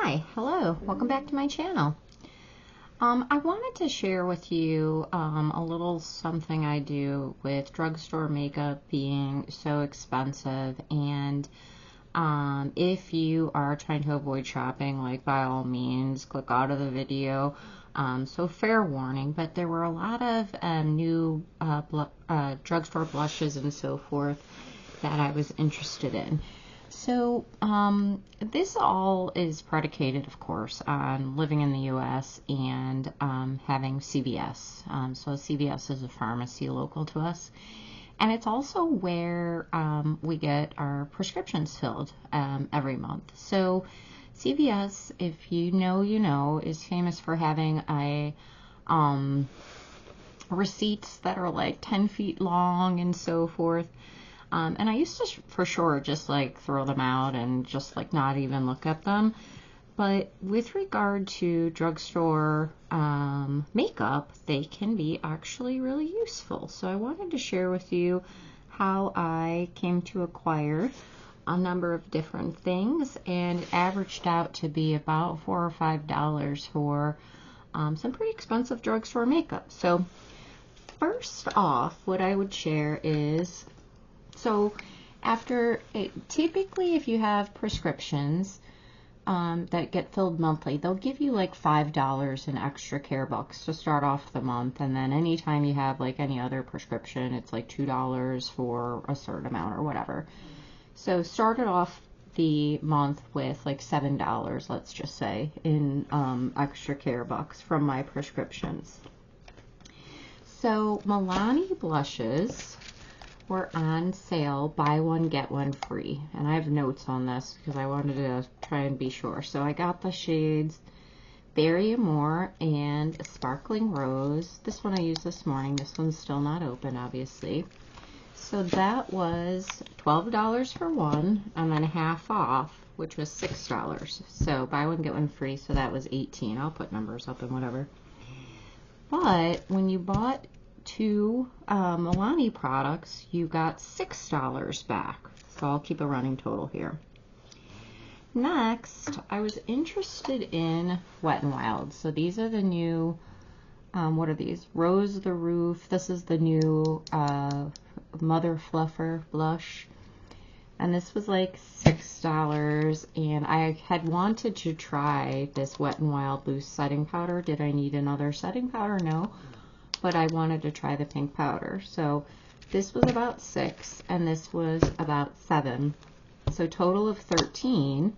Hi, hello, welcome back to my channel. I wanted to share with you a little something I do with drugstore makeup being so expensive, and if you are trying to avoid shopping, like, by all means click out of the video. So fair warning, but there were a lot of new drugstore blushes and so forth that I was interested in. So this all is predicated, of course, on living in the U.S. and having CVS. So CVS is a pharmacy local to us, and it's also where we get our prescriptions filled every month. So CVS, if you know, is famous for having a receipts that are like 10 feet long and so forth. And I used to, for sure, just like throw them out and just like not even look at them. But with regard to drugstore makeup, they can be actually really useful. So I wanted to share with you how I came to acquire a number of different things, and it averaged out to be about $4 or $5 for some pretty expensive drugstore makeup. So first off, what I would share is, so typically if you have prescriptions that get filled monthly, they'll give you like $5 in extra care bucks to start off the month, and then anytime you have like any other prescription, it's like $2 for a certain amount or whatever. So started off the month with like $7, let's just say, in extra care bucks from my prescriptions. So Milani blushes were on sale, buy one get one free, and I have notes on this because I wanted to try and be sure. So I got the shades Berry Amore and Sparkling Rose. This one I used this morning. This one's still not open, obviously. So that was $12 for one, and then half off, which was $6. So buy one get one free, so that was $18. I'll put numbers up and whatever. But when you bought two Milani products, you got $6 back. So I'll keep a running total here. Next, I was interested in Wet n Wild. So these are the new, what are these? Rose the Roof. This is the new Mother Fluffer blush. And this was like $6, and I had wanted to try this Wet n Wild loose setting powder. Did I need another setting powder? No. But I wanted to try the pink powder. So this was about $6, and this was about $7. So total of $13.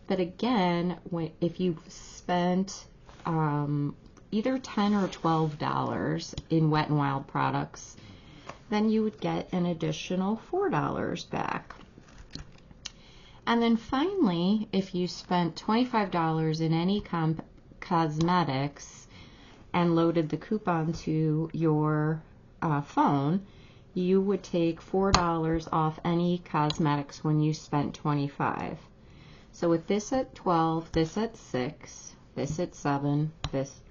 But again, if you spent either $10 or $12 in Wet n Wild products, then you would get an additional $4 back. And then finally, if you spent $25 in any cosmetics and loaded the coupon to your phone, you would take $4 off any cosmetics when you spent $25. So with this at $12, this at $6, this at $7, this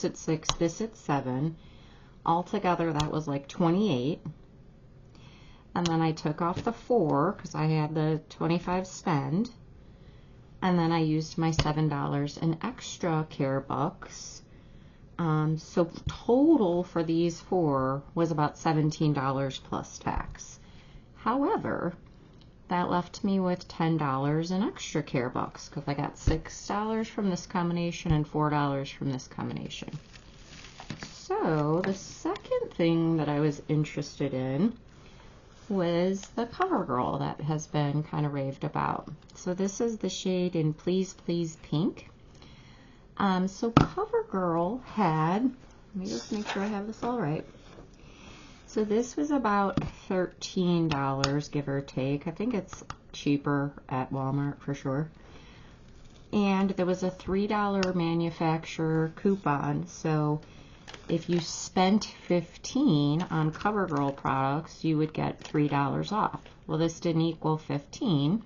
at $6, this at $7, altogether that was like $28. And then I took off the $4 because I had the $25 spend, and then I used my $7 in extra care bucks. So total for these four was about $17 plus tax. However, that left me with $10 in extra care bucks because I got $6 from this combination and $4 from this combination. So the second thing that I was interested in was the CoverGirl that has been kind of raved about. So this is the shade in Please Please Pink. So CoverGirl had, let me just make sure I have this all right. So this was about $13, give or take. I think it's cheaper at Walmart for sure. And there was a $3 manufacturer coupon. So if you spent $15 on CoverGirl products, you would get $3 off. Well, this didn't equal $15.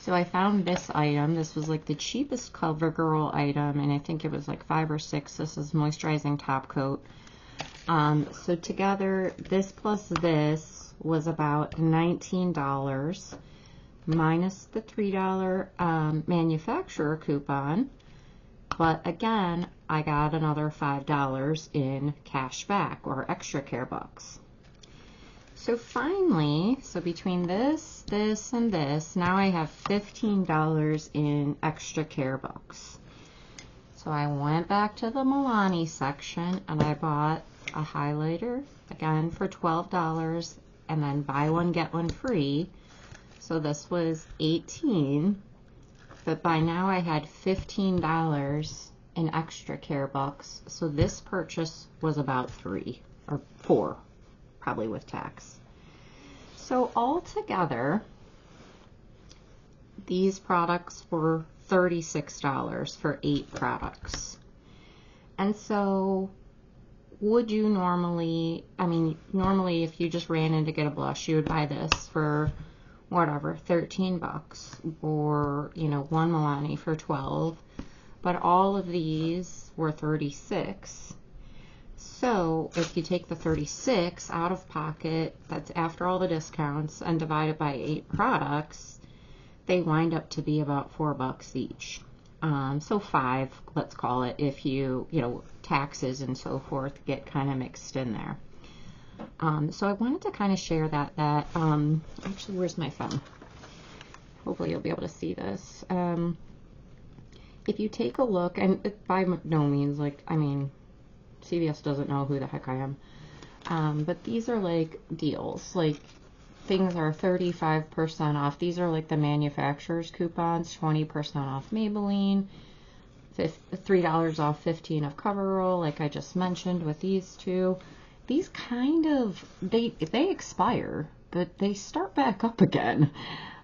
So I found this item. This was like the cheapest CoverGirl item, and I think it was like $5 or $6. This is moisturizing top coat. So together, this plus this was about $19. minus the $3 manufacturer coupon. But again, I got another $5 in cash back or extra care bucks. So finally, so between this, this, and this, now I have $15 in extra care bucks. So I went back to the Milani section and I bought a highlighter, again for $12, and then buy one, get one free. So this was $18, but by now I had $15 in extra care bucks. So this purchase was about $3 or $4, probably with tax. So altogether, these products were $36 for 8 products. And so would you normally, I mean, normally if you just ran in to get a blush, you would buy this for whatever, 13 bucks, or, you know, one Milani for 12, but all of these were 36. So if you take the 36 out of pocket, that's after all the discounts, and divide it by 8 products, they wind up to be about $4 each. So 5, let's call it, if you know, taxes and so forth get kind of mixed in there. So I wanted to kind of share that, actually, where's my phone? Hopefully you'll be able to see this. If you take a look, and by no means, like, I mean, CVS doesn't know who the heck I am, but these are like deals, like things are 35% off. These are like the manufacturer's coupons, 20% off Maybelline, $3 off 15 of CoverGirl, like I just mentioned with these two. These kind of, they expire, but they start back up again.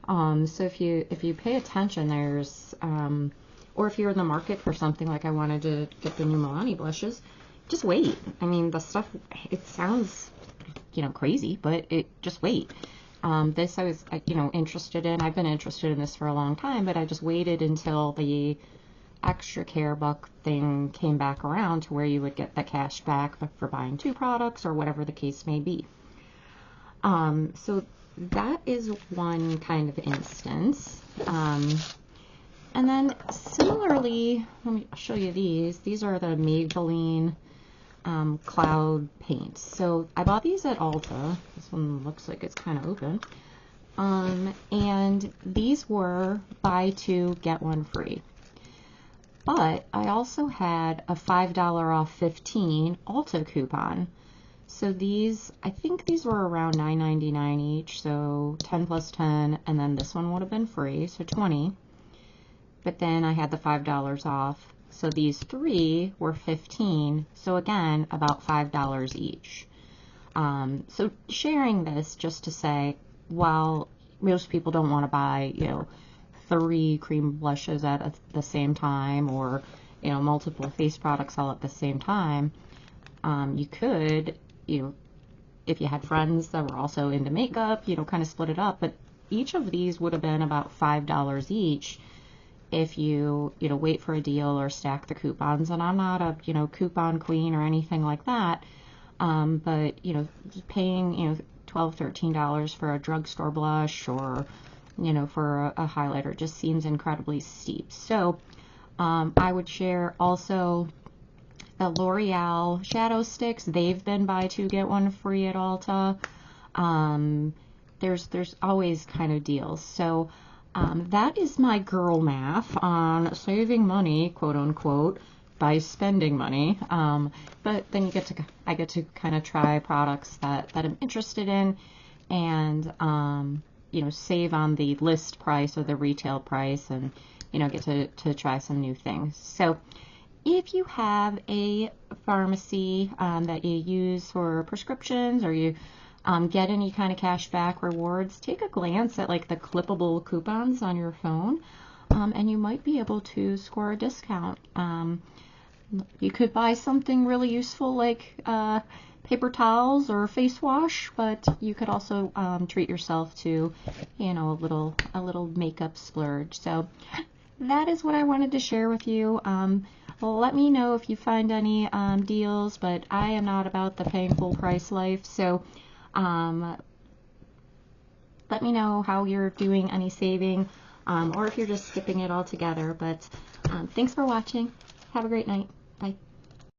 So if you pay attention, there's, or if you're in the market for something, like I wanted to get the new Milani blushes, just wait. I mean, the stuff, it sounds, you know, crazy, but just wait. This I was, you know, interested in. I've been interested in this for a long time, but I just waited until the extra care buck thing came back around to where you would get the cash back for buying 2 products or whatever the case may be. So that is one kind of instance. And then similarly, let me show you these. These are the Maybelline cloud paints. So I bought these at Ulta. This one looks like it's kind of open. And these were buy 2, get 1 free. But I also had a $5 off 15 Ulta coupon. So these, I think these were around $9.99 each, so 10 plus 10, and then this one would have been free, so 20. But then I had the $5 off, so these 3 were 15, so again, about $5 each. So sharing this just to say, while most people don't want to buy, you know, 3 cream blushes at the same time, or, you know, multiple face products all at the same time, you could, you know, if you had friends that were also into makeup, you know, kind of split it up. But each of these would have been about $5 each if you know, wait for a deal or stack the coupons. And I'm not a, you know, coupon queen or anything like that, but, you know, paying, you know, $12, $13 for a drugstore blush, or, you know, for a highlighter just seems incredibly steep. So I would share also the L'Oreal shadow sticks. They've been buy 2 get 1 free at Ulta. There's always kind of deals. So that is my girl math on saving money, quote unquote, by spending money. But then I get to kind of try products that I'm interested in, and you know, save on the list price or the retail price, and, you know, get to try some new things. So if you have a pharmacy that you use for prescriptions, or you get any kind of cash back rewards, take a glance at like the clippable coupons on your phone, and you might be able to score a discount. You could buy something really useful like paper towels or face wash, but you could also treat yourself to, you know, a little makeup splurge. So that is what I wanted to share with you. Let me know if you find any deals, but I am not about the paying full price life. So let me know how you're doing any saving, or if you're just skipping it all together. But thanks for watching. Have a great night. Bye.